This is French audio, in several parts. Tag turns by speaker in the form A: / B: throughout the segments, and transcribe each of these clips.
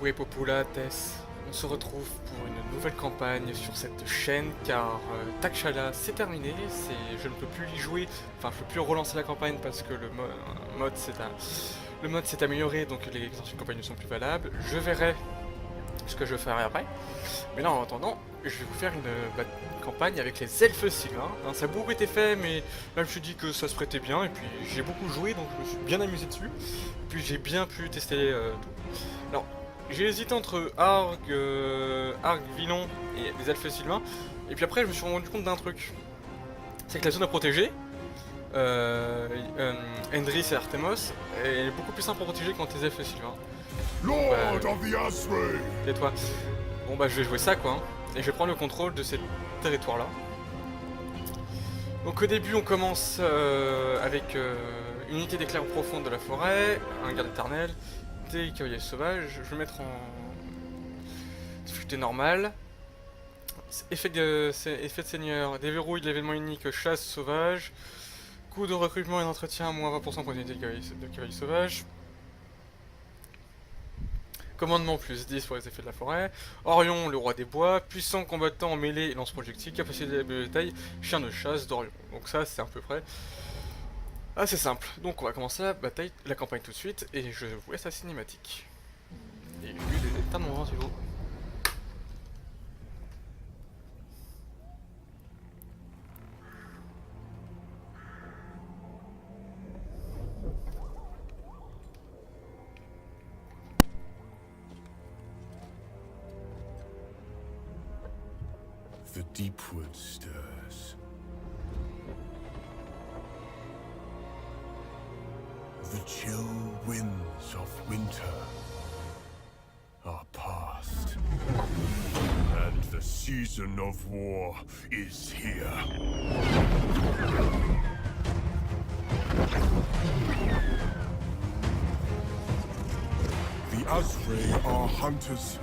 A: Uwe Populates, on se retrouve pour une nouvelle campagne sur cette chaîne car Takshala c'est terminé, je ne peux plus y jouer, enfin je ne peux plus relancer la campagne parce que le mode s'est amélioré donc les anciennes campagnes ne sont plus valables. Je verrai ce que je ferai après, mais là en attendant je vais vous faire une campagne avec les elfes sylvains. Hein, ça a beaucoup été fait mais là je me suis dit que ça se prêtait bien et puis j'ai beaucoup joué donc je me suis bien amusé dessus, puis j'ai bien pu tester tout. Alors, j'ai hésité entre Arg, Villon et les elfes sylvains. Et puis après, je me suis rendu compte d'un truc. C'est que la zone à protéger, euh, Endris et Artemos, est beaucoup plus simple à protéger quand les elfes sylvains.
B: Lord of the Asray!
A: Et toi. Bon bah je vais jouer ça quoi. Hein. Et je vais prendre le contrôle de ces territoires-là. Donc au début, on commence avec une unité d'éclair profonde de la forêt, un garde éternel, des cavaliers sauvages. Je vais mettre en difficulté normale. Effet de seigneur, déverrouille l'événement unique chasse sauvage. Coût de recrutement et d'entretien, moins 20% pour l'unité de cavaliers sauvages. Commandement plus 10 pour les effets de la forêt. Orion, le roi des bois. Puissant combattant en mêlée et lance-projectile. Capacité de taille, chien de chasse d'Orion. Donc ça, c'est à peu près assez simple. Donc on va commencer la campagne tout de suite. Et je vous laisse la cinématique. Et lui, il est un moment, c'est vous.
B: The deep wood stirs. The chill winds of winter are past. And the season of war is here. The Asray are hunters.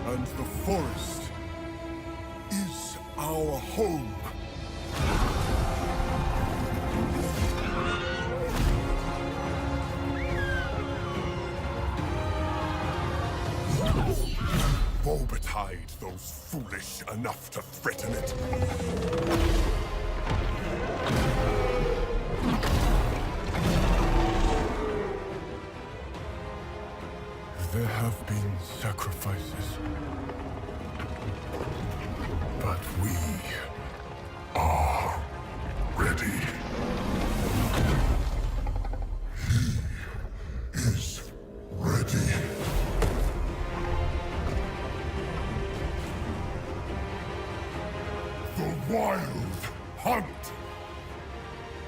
B: And the forest is our home. Woe betide those foolish enough to threaten it. There have been sacrifices, but we are ready. He is ready. The wild hunt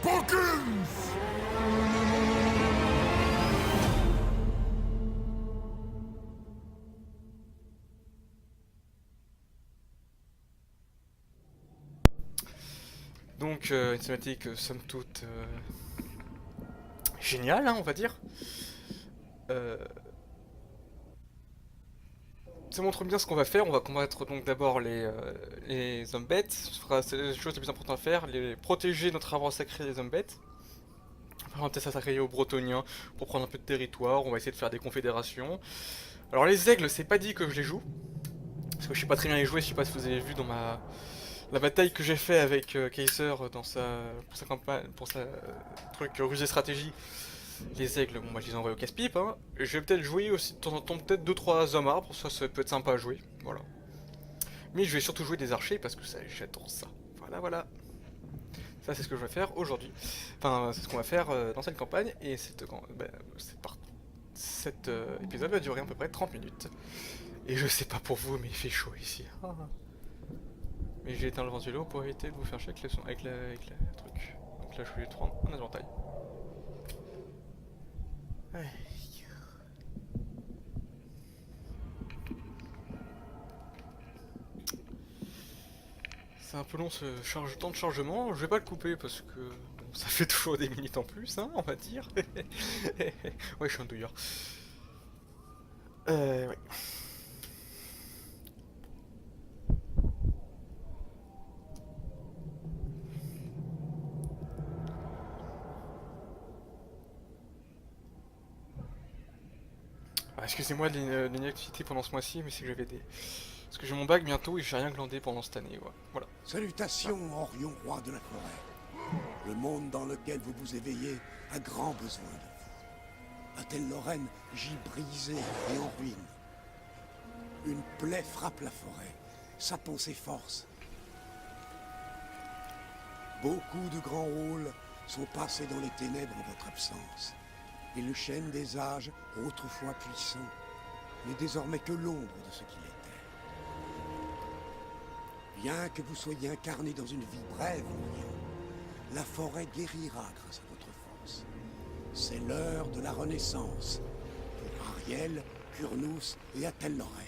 B: begins!
A: Donc une cinématique somme toute géniale, hein, on va dire. Ça montre bien ce qu'on va faire. On va combattre donc d'abord les hommes bêtes. C'est la chose la plus importante à faire. Protéger notre arbre sacré des hommes bêtes. On va peut-être s'attaquer aux Bretoniens pour prendre un peu de territoire. On va essayer de faire des confédérations. Alors les aigles, c'est pas dit que je les joue. Parce que je sais pas très bien les jouer. Je sais pas si vous avez vu dans la bataille que j'ai fait avec Kaiser pour sa campagne, pour sa truc ruse et stratégie. Les aigles, bon, moi je les envoie au casse-pipe. Hein. Je vais peut-être jouer aussi de temps en temps, peut-être 2-3 hommes arbres, ça peut être sympa à jouer. Voilà. Mais je vais surtout jouer des archers parce que j'adore ça. Voilà, voilà. Ça, c'est ce que je vais faire aujourd'hui. Enfin, c'est ce qu'on va faire dans cette campagne. Et cet épisode va durer à peu près 30 minutes. Et je sais pas pour vous, mais il fait chaud ici. Ah. Mais j'ai éteint le ventilo pour éviter de vous faire chier avec le son, avec le truc. Donc là, je vais prendre un éventail. Ouais. C'est un peu long ce temps de chargement, je vais pas le couper parce que bon, ça fait toujours des minutes en plus, hein, on va dire. Ouais, je suis un douilleur. Ouais. Ah, excusez-moi de l'inactivité pendant ce mois-ci, mais c'est que j'avais des... Parce que j'ai mon bac bientôt et j'ai rien glandé pendant cette année, ouais. Voilà.
C: Salutations, Orion, roi de la forêt. Le monde dans lequel vous vous éveillez a grand besoin de vous. Athel-Lorraine gît brisée et en ruine. Une plaie frappe la forêt, sapant ses forces. Beaucoup de grands rôles sont passés dans les ténèbres en votre absence. Et le chêne des âges, autrefois puissant, n'est désormais que l'ombre de ce qu'il était. Bien que vous soyez incarné dans une vie brève, Orion, la forêt guérira grâce à votre force. C'est l'heure de la renaissance pour Ariel, Kurnous et Athel-Lorraine.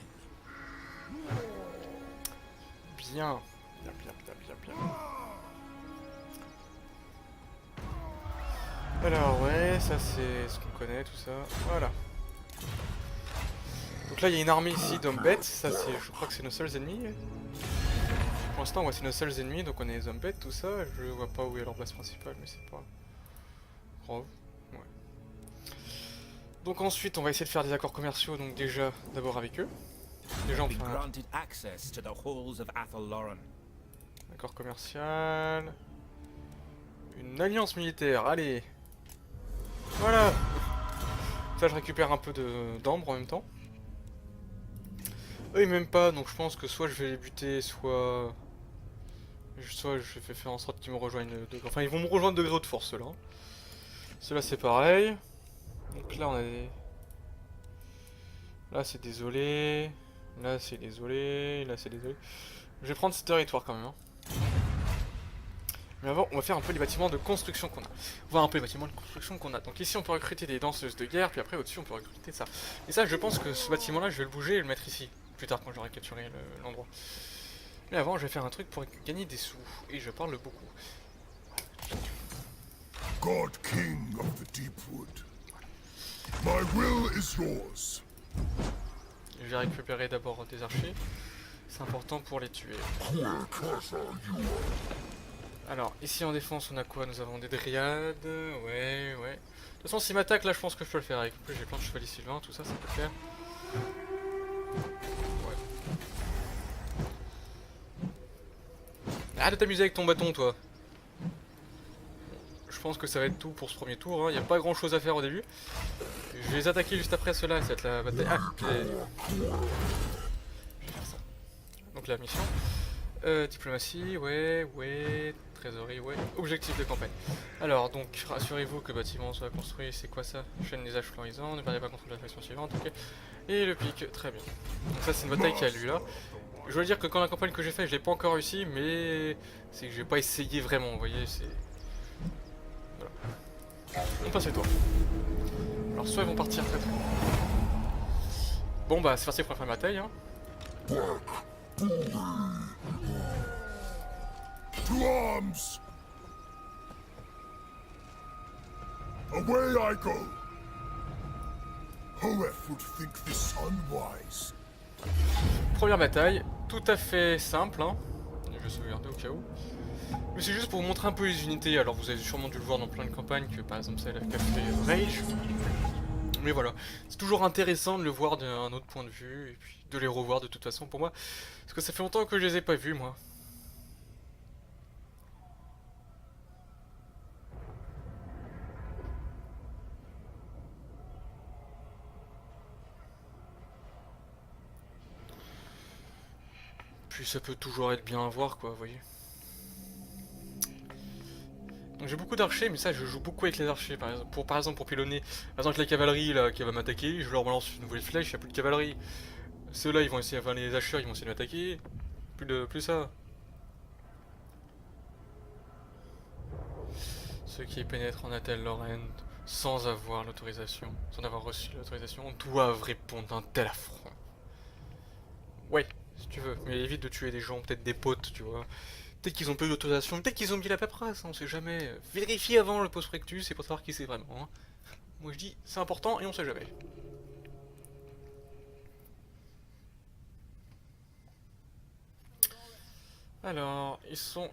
A: Bien. Bien, bien, bien, bien, bien. Alors ouais, ça c'est ce qu'on connaît, tout ça. Voilà. Donc là il y a une armée ici d'hommes bêtes, ça c'est, je crois que c'est nos seuls ennemis. Pour l'instant ouais, c'est nos seuls ennemis, donc on est les hommes bêtes, tout ça. Je vois pas où est leur base principale, mais c'est pas grave. Ouais. Donc ensuite on va essayer de faire des accords commerciaux, donc déjà d'abord avec eux. Déjà on fait un
D: Granted access to the halls of Athel-Lorraine.
A: accord commercial. Une alliance militaire, allez. Voilà. Ça je récupère un peu d'ambre en même temps. Eux ils m'aiment pas, donc je pense que soit je vais les buter, soit je vais faire en sorte qu'ils me rejoignent Enfin ils vont me rejoindre de gré de force ceux-là. Ceux-là c'est pareil. Donc là on a des... Là c'est désolé. Là c'est désolé. Là c'est désolé. Je vais prendre ce territoire quand même. Hein. Mais avant, on va faire un peu les bâtiments de construction qu'on a. Voir un peu les bâtiments de construction qu'on a. Donc ici, on peut recruter des danseuses de guerre, puis après, au-dessus, on peut recruter ça. Et ça, je pense que ce bâtiment-là, je vais le bouger et le mettre ici. Plus tard, quand j'aurai capturé l'endroit. Mais avant, je vais faire un truc pour gagner des sous. Et je parle beaucoup.
B: God King of the Deepwood, my will is yours.
A: Je vais récupérer d'abord des archers. C'est important pour les tuer. Alors, ici en défense, on a quoi? Nous avons des dryades, ouais. De toute façon, s'il m'attaque, là, je pense que je peux le faire. Avec en plus, j'ai plein de chevaliers sylvains, tout ça, ça peut le faire. Ouais. Arrête de t'amuser avec ton bâton, toi. Je pense que ça va être tout pour ce premier tour, hein. Il n'y a pas grand chose à faire au début. Je vais les attaquer juste après cela, ça va être la bataille. Ah, je vais faire ça. Donc la mission. Diplomatie, ouais. Trésorerie, ouais. Objectif de campagne. Alors, donc, rassurez-vous que le bâtiment soit construit. C'est quoi ça? Chaîne des âges florisants, ne perdez pas contre la faction suivante, ok. Et le pic, très bien. Donc ça, c'est une bataille qui a lieu là. Je dois dire que quand la campagne que j'ai fait, je l'ai pas encore réussi, mais c'est que j'ai pas essayé vraiment, vous voyez, c'est... Voilà. On passe les tours. Alors, soit ils vont partir très très loin. Bon bah, c'est parti pour la fin de bataille, hein.
B: To arms! Away I go! Hoeth would think this unwise.
A: Première bataille, tout à fait simple, hein. Je vais sauvegarder au cas où. Mais c'est juste pour vous montrer un peu les unités. Alors vous avez sûrement dû le voir dans plein de campagnes, que par exemple celle qui a fait Rage. Mais voilà, c'est toujours intéressant de le voir d'un autre point de vue, et puis de les revoir de toute façon pour moi. Parce que ça fait longtemps que je les ai pas vus, moi. Puis ça peut toujours être bien à voir, quoi, vous voyez. Donc j'ai beaucoup d'archers, mais ça je joue beaucoup avec les archers, par exemple pour pilonner. Par exemple la cavalerie là qui va m'attaquer, je leur balance une nouvelle flèche, il n'y a plus de cavalerie. Ceux-là ils vont essayer, enfin les hacheurs ils vont essayer de m'attaquer. Plus ça. Ceux qui pénètrent en Athel-Lorraine sans avoir l'autorisation, sans avoir reçu l'autorisation, doivent répondre d'un tel affront. Ouais, si tu veux, mais évite de tuer des gens, peut-être des potes, tu vois. Peut-être qu'ils ont pas eu l'autorisation, peut-être qu'ils ont mis la paperasse, on sait jamais. Vérifiez avant le post-rectus, c'est pour savoir qui c'est vraiment. Hein. Moi je dis, c'est important et on sait jamais. Alors, ils sont...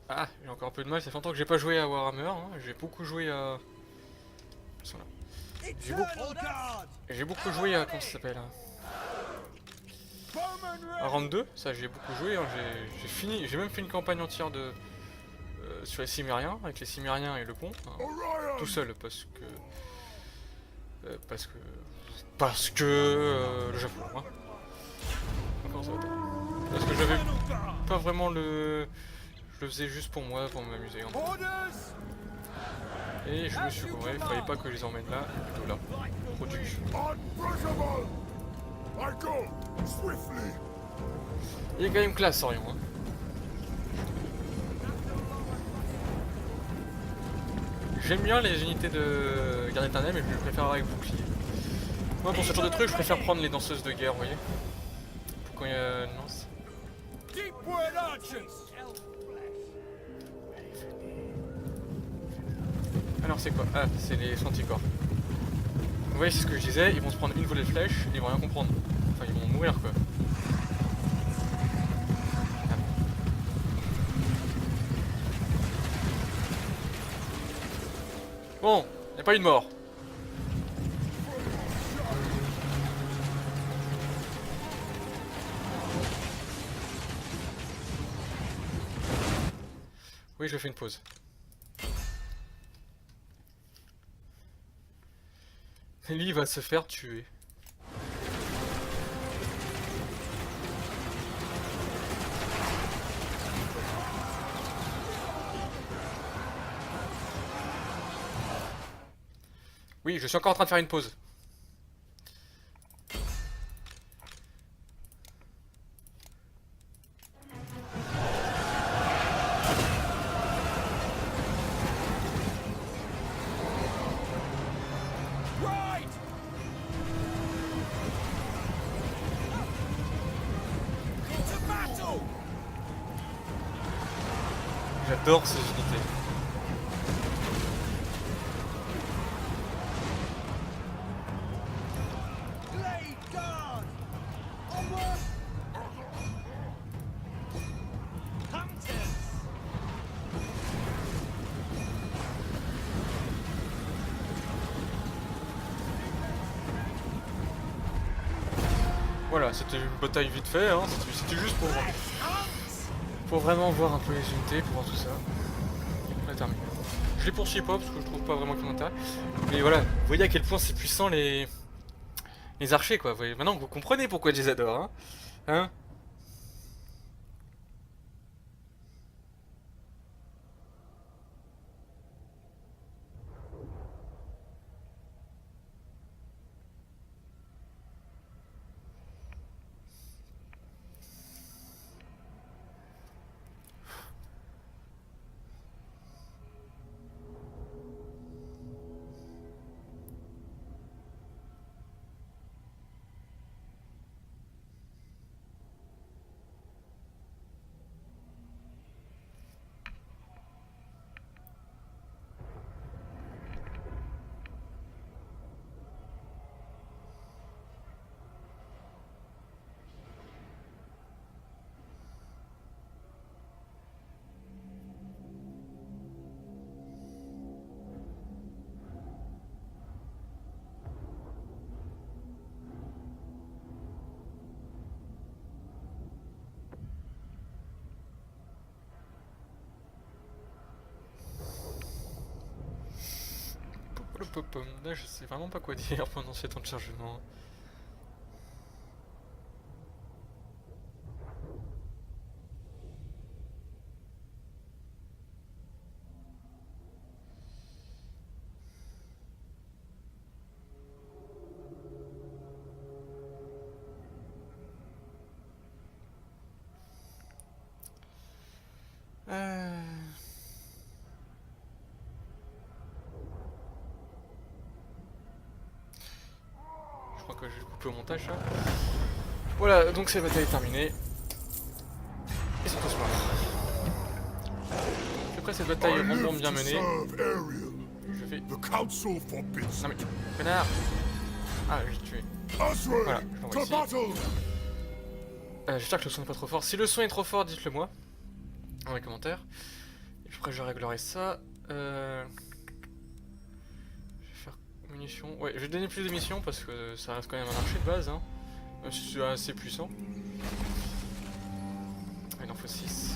A: Ah, j'ai encore un peu de mal, ça fait longtemps que j'ai pas joué à Warhammer, hein. J'ai beaucoup joué à... Ils sont là. J'ai beaucoup joué à... comment ça s'appelle, à Round 2, ça j'ai beaucoup joué, hein. J'ai même fait une campagne entière de sur les Cimériens, avec les Cimériens et le pont, hein, tout seul parce que le Japon, hein. Comment ça va, parce que j'avais pas vraiment le... Je le faisais juste pour moi, pour m'amuser. Et je me suis gouré, il fallait pas que je les emmène là, plutôt là. Production.
B: Unbreakable! I go swiftly.
A: Il est quand même classe, Orion, hein. J'aime bien les unités de garde éternelle, mais je préfère avec bouclier. Moi, pour ce genre de truc, je préfère prendre les danseuses de guerre, vous voyez. Pour quand il y a une lance. Alors, c'est quoi? Ah, c'est les anticorps. Vous voyez, c'est ce que je disais, ils vont se prendre une volée de flèches et ils vont rien comprendre. Enfin, ils vont mourir, quoi. Bon, y a pas eu de mort. Oui, je fais une pause. Ellie va se faire tuer. Oui, je suis encore en train de faire une pause. J'adore ces unités. Voilà, c'était une bataille vite fait, hein. C'était juste pour vraiment voir un peu les unités, pour voir tout ça. On a terminé. Je les poursuis pas parce que je trouve pas vraiment qu'il y ait d'intérêt. Mais voilà, vous voyez à quel point c'est puissant les archers, quoi. Vous voyez, maintenant vous comprenez pourquoi je les adore, hein. Hein? Là, je sais vraiment pas quoi dire pendant ces temps de chargement. Je crois que je vais couper au montage là. Voilà, donc cette bataille est terminée. Ils sont tous morts. Après cette bataille est vraiment bien menée. Je vais...
B: The council forbids.
A: Non mais, connard! Ah, j'ai tué. Voilà, je l'envoie ici. J'espère que le son n'est pas trop fort. Si le son est trop fort, dites-le moi. Dans les commentaires. Et après je réglerai ça. Je vais faire Munitions. Ouais, je vais donner plus de munitions parce que ça reste quand même un archer de base, hein. Même si c'est assez puissant. Il en faut 6.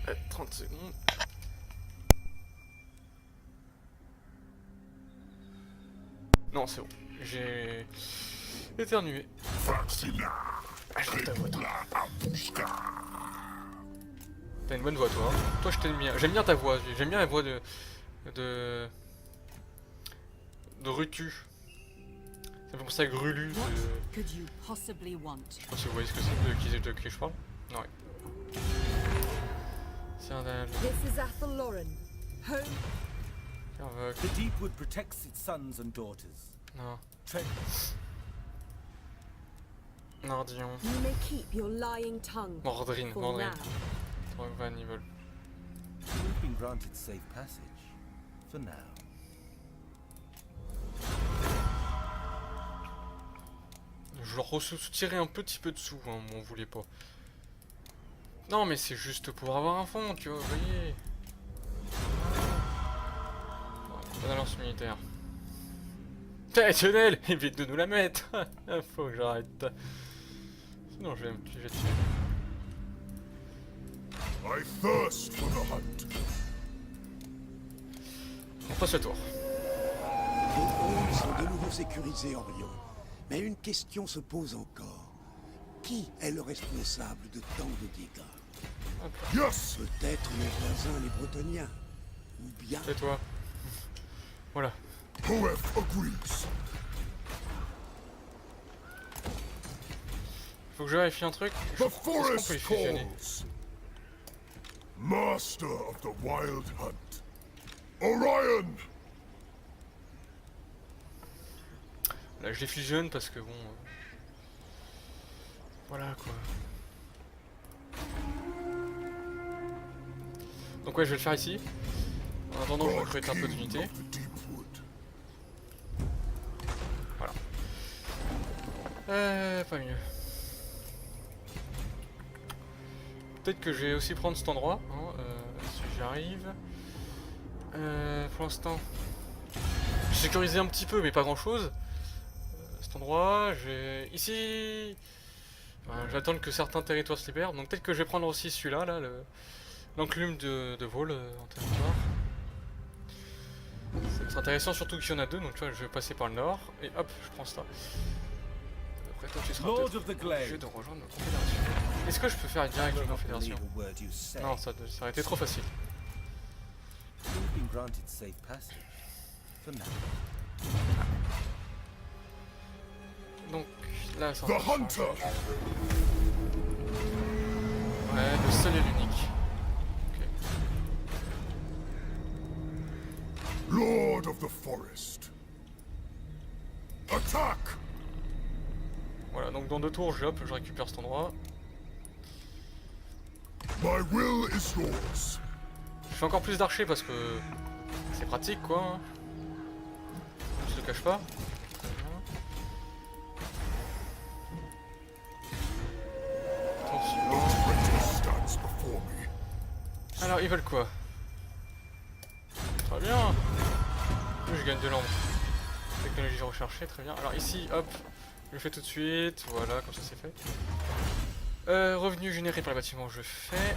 A: Ah. 30 secondes. Non, c'est bon. J'ai éternué.
B: Vaccina.
A: Ah, j'aime ta voix, toi.
B: Apuska.
A: T'as une bonne voix, toi. Hein. Toi, je t'aime bien. J'aime bien ta voix. J'aime bien la voix de Rutu. Ça me fait penser à Grulu.
E: What could you possibly want?
A: Je sais pas si vous voyez ce que c'est de qui je parle. Non, ouais. C'est un
F: This is Athel Lauren. Home.
A: Carvoc.
D: The Deepwood protects its sons and daughters.
A: Non.
D: Tre-
A: Nardion.
F: You may keep your lying tongue.
A: Mordrine.
F: For
A: Mordrine.
F: now.
A: Trogvan, ils veulent.
D: You've been granted safe passage. For now.
A: Je leur soutirerai un petit peu de sous, hein, on voulait pas. Non, mais c'est juste pour avoir un fond, tu vois, vous voyez. Bonne lance militaire. Traditionnel, évite de nous la mettre. Faut que j'arrête. Sinon, je vais me tuer.
B: I thirst for the hunt.
A: On passe le tour.
C: Vos halls sont de nouveau sécurisés, Orion. Mais une question se pose encore. Qui est le responsable de tant de dégâts?
B: Yes.
C: Peut-être nos voisins, les Bretoniens. Ou bien...
A: C'est toi. Voilà.
B: Hoef agrees.
A: Faut que je vérifie un truc.
B: The
A: Est-ce qu'on peut les
B: forest
A: fusionner?
B: calls. Master of the wild hunt. Orion.
A: Là, je les fusionne parce que bon. Voilà quoi. Donc ouais, je vais le faire ici. En attendant, je vais recruter un peu d'unités.
B: of the Deepwood.
A: Pas mieux. Peut-être que je vais aussi prendre cet endroit, hein, si j'y arrive. Pour l'instant, j'ai sécurisé un petit peu, mais pas grand-chose. Cet endroit, ici, j'attends que certains territoires se libèrent. Donc peut-être que je vais prendre aussi celui-là, là, l'enclume de Vol en territoire. C'est intéressant, surtout qu'il y en a deux. Donc tu vois, je vais passer par le nord et hop, je prends ça. Après toi, tu seras
D: Lord
A: peut-être
D: of the
A: obligé
D: Glade.
A: de rejoindre notre confédération. Est-ce que je peux faire direct une confédération?
D: Believe a word you say.
A: Non, ça aurait été trop facile.
D: You've been granted safe passage. For now.
A: Donc là, ça
B: The hunter.
A: Ouais, le seul et l'unique. Ok.
B: Lord of the forest. Attack.
A: Voilà, donc dans 2 tours, je récupère cet endroit.
B: My will is yours.
A: Je fais encore plus d'archers parce que c'est pratique quoi. Hein. Je te cache pas. Très bien. Attention.
B: Traitor stands before me.
A: Alors, ils veulent quoi? Très bien. Je gagne de l'ombre. Technologie recherchée, très bien. Alors ici, hop, je le fais tout de suite. Voilà, comme ça c'est fait. Revenu généré par le bâtiment, je fais.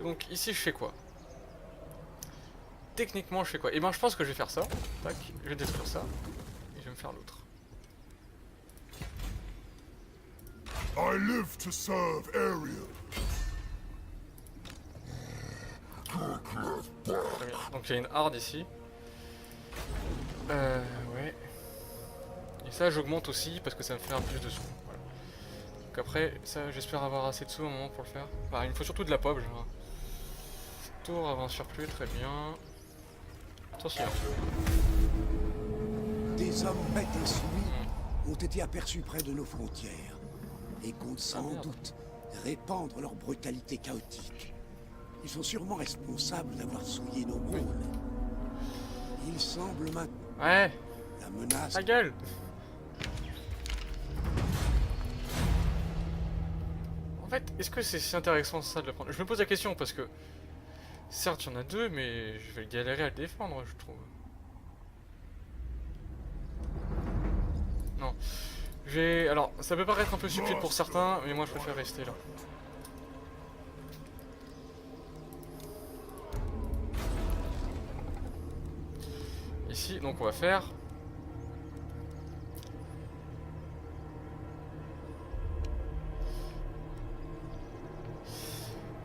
A: Donc ici, je fais quoi? Techniquement, je fais quoi? Et ben, je pense que je vais faire ça. Tac, je vais détruire ça. Et je vais me faire l'autre.
B: I live to serve Ariel.
A: Très bien. Donc il y a une horde ici. Ouais. Et ça j'augmente aussi parce que ça me fait un plus de sous. Voilà. Donc après, ça j'espère avoir assez de sous à un moment pour le faire. Bah, il me faut surtout de la pop. Genre. Tour avant un surplus, très bien. Attention.
C: Des hommes bêtes insoumis ont été aperçus près de nos frontières et comptent sans
A: merde.
C: doute répandre leur brutalité chaotique. Ils sont sûrement responsables d'avoir souillé nos mondes. Il semble maintenant
A: Ouais,
C: la menace...
A: ta gueule. fait, est-ce que c'est si intéressant ça de le prendre? Je me pose la question parce que certes il y en a deux, mais je vais galérer à le défendre, je trouve. Non. Alors, ça peut paraître un peu stupide pour certains, mais moi je préfère rester là. Ici, donc on va faire...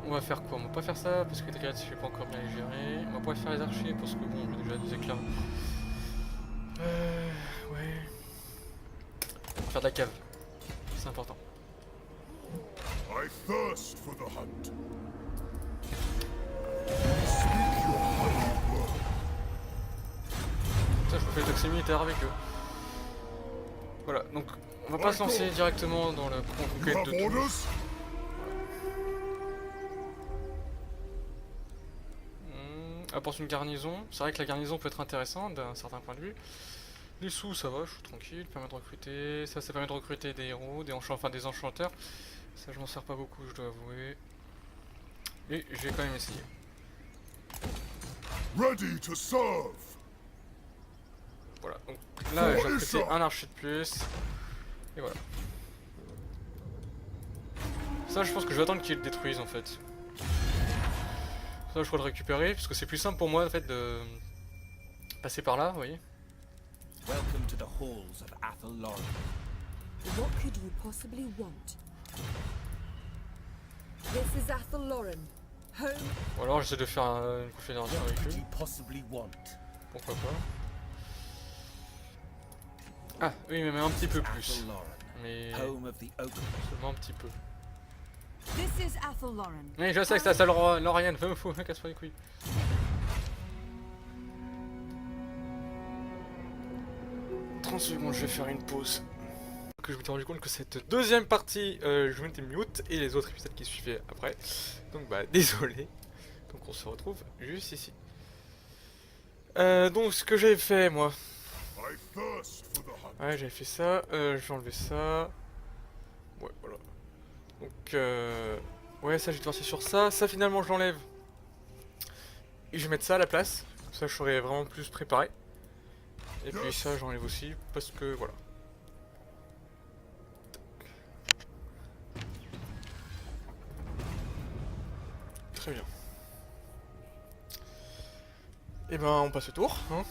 A: On va faire quoi? On va pas faire ça parce que les gars, je sais pas encore bien les gérer. On va pas faire les archers parce que bon, j'ai déjà des éclairs. Ouais. Faire de la cave. C'est important.
B: I thirst for the hunt. Speak your honey word.
A: Ça, je me fais le toxin militaire avec eux. Voilà, donc on va pas se lancer directement dans la
B: You
A: conquête
B: have
A: de tout.
B: orders?
A: Apporte une garnison. C'est vrai que la garnison peut être intéressante d'un certain point de vue. Les sous, ça va, je suis tranquille. Permet de recruter. Ça permet de recruter des héros, enfin des enchanteurs. Ça, je m'en sers pas beaucoup, je dois avouer. Mais j'ai quand même essayé.
B: Ready to serve.
A: Voilà, donc là j'ai recruté un archer de plus. Et voilà. Ça, je pense que je vais attendre qu'ils le détruisent en fait. Ça, je pourrais le récupérer parce que c'est plus simple pour moi en fait de passer par là, vous voyez.
D: Welcome to the halls of Athel Loren.
F: What could you possibly want? This is Athel Loren, home.
A: Ou alors j'essaie de faire une confédération avec
D: Could
A: eux.
D: you possibly want?
A: Pourquoi pas. Ah oui, mais un petit peu plus.
D: Athel Loren,
A: Mais
D: home of the Oak.
A: seulement un petit peu.
E: This is Athel Loren.
A: Mais je sais que c'est la salle Lorienne, fais me fou, casse pas les couilles. 30 secondes, je vais faire une pause. Que je m'étais rendu compte que cette deuxième partie, je m'étais mute et les autres épisodes qui suivaient après. Donc bah désolé. Donc on se retrouve juste ici. Donc ce que j'avais fait moi.
B: I thirst for the hunt.
A: Ouais, j'avais fait ça, je vais enlever ça. Ouais, voilà. Donc ouais, ça j'ai parti sur ça. Ça finalement je l'enlève. Et je vais mettre ça à la place. Comme ça je serai vraiment plus préparé. Et puis ça j'enlève aussi parce que voilà. Très bien. Et ben on passe le tour, hein.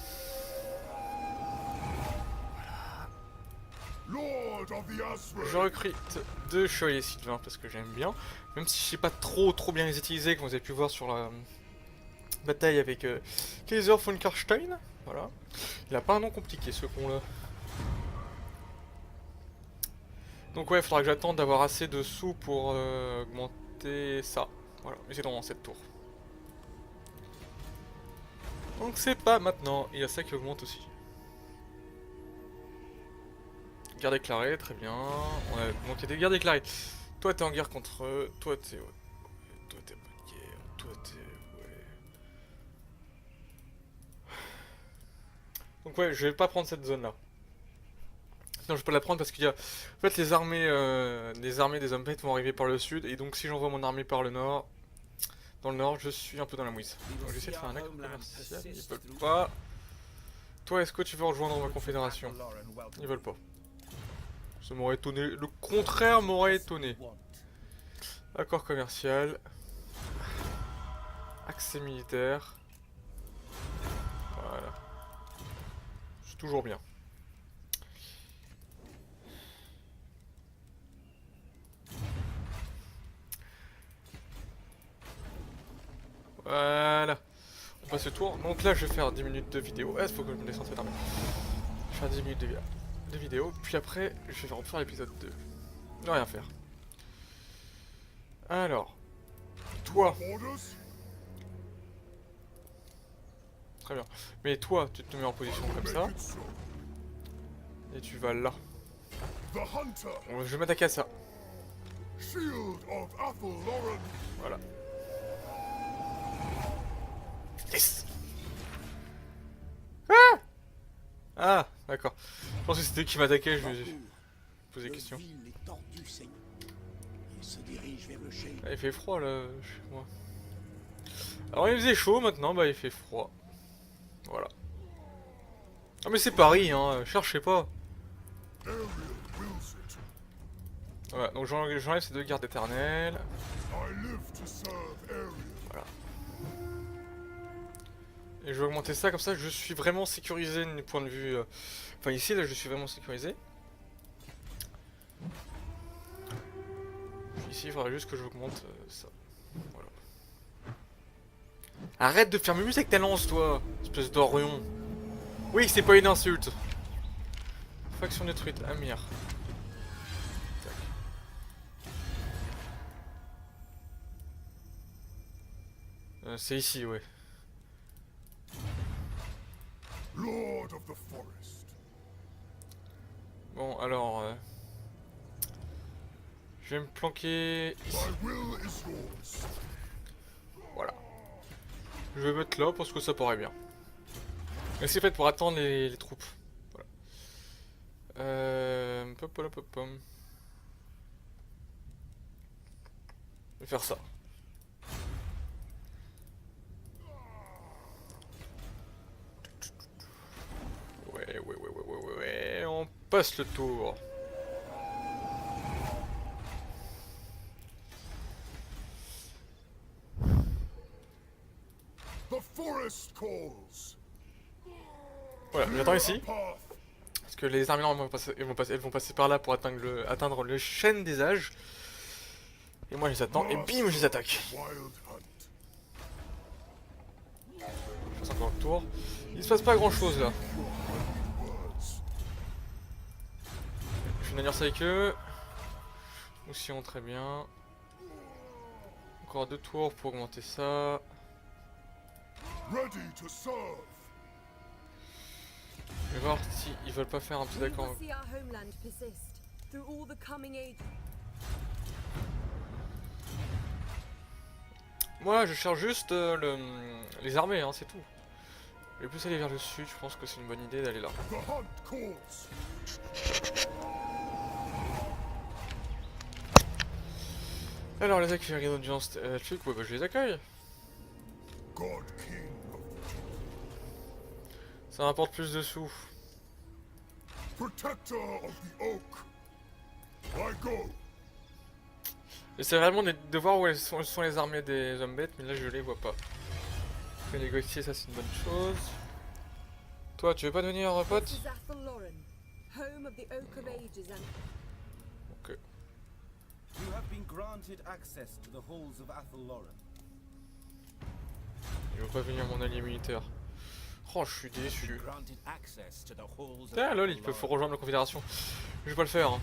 B: Lord of the Asra.
A: Je recrute 2 chevaliers sylvains parce que j'aime bien. Même si je sais pas trop bien les utiliser, comme vous avez pu voir sur la bataille avec Kaiser von Karstein. Voilà. Il a pas un nom compliqué ce con là. Donc ouais, il faudra que j'attende d'avoir assez de sous pour augmenter ça. Voilà, mais c'est dans cette tour. Donc c'est pas maintenant, il y a ça qui augmente aussi. Guerre déclarée, très bien. Donc il y a des guerres déclarées. Toi t'es en guerre contre eux, toi t'es... Toi t'es pas de guerre, toi t'es... Ouais. Donc ouais, je vais pas prendre cette zone là. Non, je vais pas la prendre parce qu'il y a... En fait les armées des Zombies vont arriver par le sud. Et donc si j'envoie mon armée par le nord... Dans le nord, je suis un peu dans la mouise. Donc j'essaie de faire un acte commercial, ils veulent pas. Toi, est-ce que tu veux rejoindre ma confédération? Ils veulent pas. Ça m'aurait étonné, le contraire m'aurait étonné. Accord commercial. Accès militaire. Voilà. C'est toujours bien. Voilà. On passe le tour. Donc là, je vais faire 10 minutes de vidéo. Il faut que je me descende cette armée. Je vais faire 10 minutes de vidéo. Puis après, je vais refaire l'épisode 2. Ne rien faire. Alors. Toi.
B: Orders?
A: Très bien. Mais toi, tu te mets en position comme ça.
B: Make it so.
A: Et tu vas là.
B: The hunter.
A: Je vais m'attaquer à ça.
B: Shield of Athel Loren.
A: Voilà. Yes. Ah, ah d'accord. Je pense que c'était qui m'attaquait, je me posais des questions.
C: Vil et tordu seigneur. se dirige vers le chêne.
A: Ah, il fait froid là chez moi. Alors il faisait chaud, maintenant bah il fait froid. Voilà. Ah mais c'est Paris hein, cherchez pas.
B: Ariel wills it.
A: Voilà, donc j'enlève ces 2 gardes éternels.
B: I live to serve Ariel.
A: Et je vais augmenter ça, comme ça je suis vraiment sécurisé du point de vue... Enfin ici là je suis vraiment sécurisé. Ici il faudra juste que j'augmente ça. Voilà. Arrête de faire musique avec ta lance toi, espèce d'orion. Oui c'est pas une insulte. Faction détruite, Amir. C'est ici ouais.
B: Lord of the forest.
A: Bon alors... je vais me planquer ici.
B: My will is yours.
A: Voilà. Je vais mettre là parce que ça paraît bien. Et c'est fait pour attendre les troupes. Voilà. Pom. Je vais faire ça. Ouais, on passe le tour.
B: The forest calls.
A: Voilà, j'attends ici.
B: Path.
A: Parce que les armées elles vont passer par là pour atteindre le chêne des âges. Et moi je les attends et bim je les attaque.
B: Wild hunt.
A: Je fasse encore le tour. Il se passe pas grand chose là.
B: Words.
A: Je vais venir ça avec eux. Nous si on très bien. Encore 2 tours pour augmenter ça.
B: Ready to serve.
A: Je vais voir si ils veulent pas faire un petit
F: We
A: d'accord.
F: will see our homeland persist through all the coming ages.
A: Moi je cherche juste les armées, hein, c'est tout. Je vais plus aller vers le sud, je pense que c'est une bonne idée d'aller là.
B: The hunt calls.
A: Alors les accueillir d'audience, truc, ouais bah je les accueille.
B: God King of
A: Ça rapporte plus de sous.
B: Protector of the oak. I go.
A: J'essaie vraiment de voir où sont les armées des hommes bêtes, mais là je les vois pas. Je vais négocier, ça c'est une bonne chose. Toi, tu veux pas devenir pote?
F: This is Athel Loren, home of the Oak of Ages and
A: Ok.
D: You have been granted access to the halls of Athel Loren.
A: Il veut pas venir mon allié militaire. Oh, je suis déçu.
D: Granted access to the halls of
A: Ah lol,
D: Athel
A: il peut
D: Loren.
A: rejoindre la confédération. Je vais pas le faire. Hein.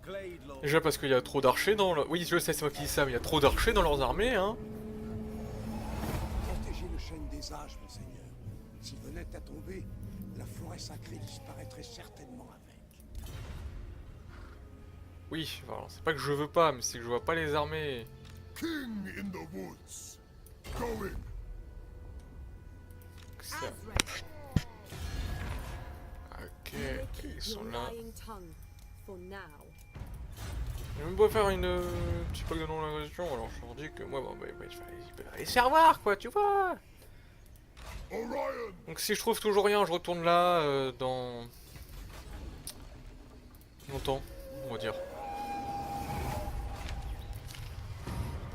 D: Glade Lord.
A: Déjà parce qu'il y a trop d'archers dans le... Oui, je sais, c'est moi qui dis ça, mais il y a trop d'archers dans leurs armées, hein.
C: Protégez le chêne des âges, monseigneur. S'il venait à tomber, la forêt sacrée disparaîtrait certainement avec.
A: Oui, voilà, c'est pas que je veux pas, mais c'est que je vois pas les armées.
B: King in the woods. Going.
A: Ça.
F: Azrael.
A: Ok,
F: You may
A: ils
F: keep
A: sont
F: your
A: là.
F: lying tongue for now.
A: Je vais même pas faire une petit pack de non-agression, alors je leur dis que moi, bon, bah, il peut aller se faire voir, quoi, tu vois.
B: Orion.
A: Donc si je trouve toujours rien, je retourne là dans longtemps, on va dire.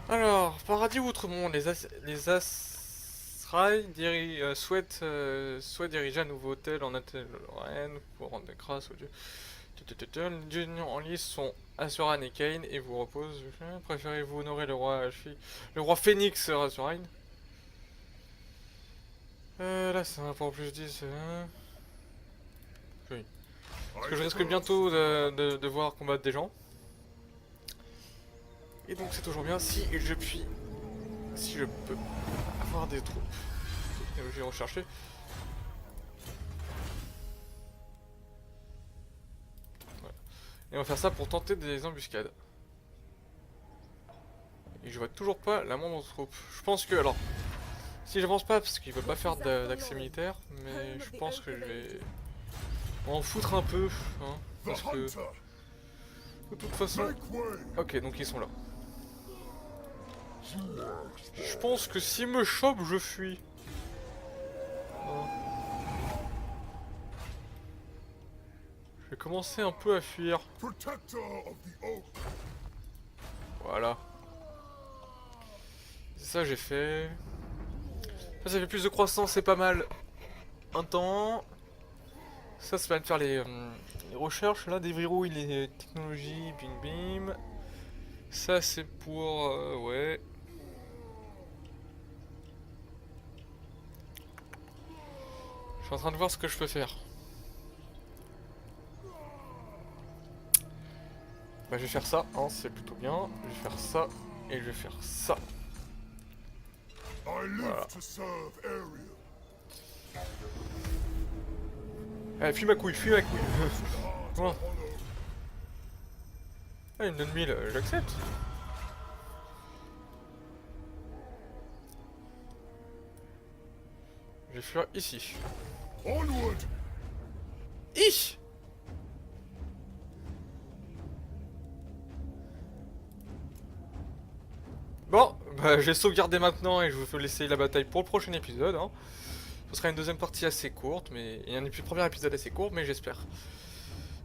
A: Alors, Paradis Outre-Monde, les Asraï souhaitent diriger un nouveau hôtel en Athel-Loren pour rendre grâce aux dieux. Les dieux en lice sont Asuran et Cain et vous reposent. Préférez-vous honorer le roi Phénix Asuran? Là c'est un rapport plus 10. Oui. Parce que je risque bientôt de voir combattre des gens. Et donc c'est toujours bien si je peux avoir des troupes. Technologie recherchée. Voilà. Et on va faire ça pour tenter des embuscades. Et je vois toujours pas la moindre troupe. Je pense que alors. Si j'avance pas parce qu'il veut pas faire d'accès militaire, mais je pense que je vais m'en foutre un peu, hein, parce que De toute façon...
B: Make way.
A: Ok, donc ils sont là. Je pense que s'ils me chopent, je fuis. Je vais commencer un peu à fuir.
B: Protector of the oak.
A: Voilà. Ça j'ai fait. Ça fait plus de croissance, c'est pas mal. Un temps. Ça va me faire les recherches là, des verrouilles, les technologies, bing bim. Ça c'est pour... ouais. Je suis en train de voir ce que je peux faire. Bah je vais faire ça, hein, c'est plutôt bien. Je vais faire ça et je vais faire ça.
B: I live
A: Voilà.
B: to serve Ariel.
A: Allez, fuis ma couille, fuis ma couille. Voilà.
B: Hollow.
A: Ah, il me donne 1000, j'accepte. Je vais fuir ici.
B: Onward.
A: Hi. Bon, bah, j'ai sauvegardé maintenant et je vais laisser la bataille pour le prochain épisode. Hein. Ce sera une deuxième partie assez courte, mais et un premier épisode assez court, mais j'espère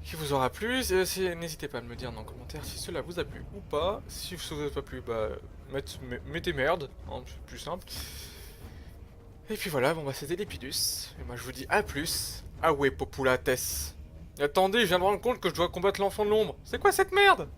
A: qu'il vous aura plu. N'hésitez pas à me le dire dans les commentaires si cela vous a plu ou pas. Si ça vous a pas plu, bah mettez merde, hein, c'est plus simple. Et puis voilà, bon bah c'était l'Épidus. Et moi je vous dis à plus. Ah ouais, populates. Attendez, je viens de me rendre compte que je dois combattre l'enfant de l'ombre. C'est quoi cette merde?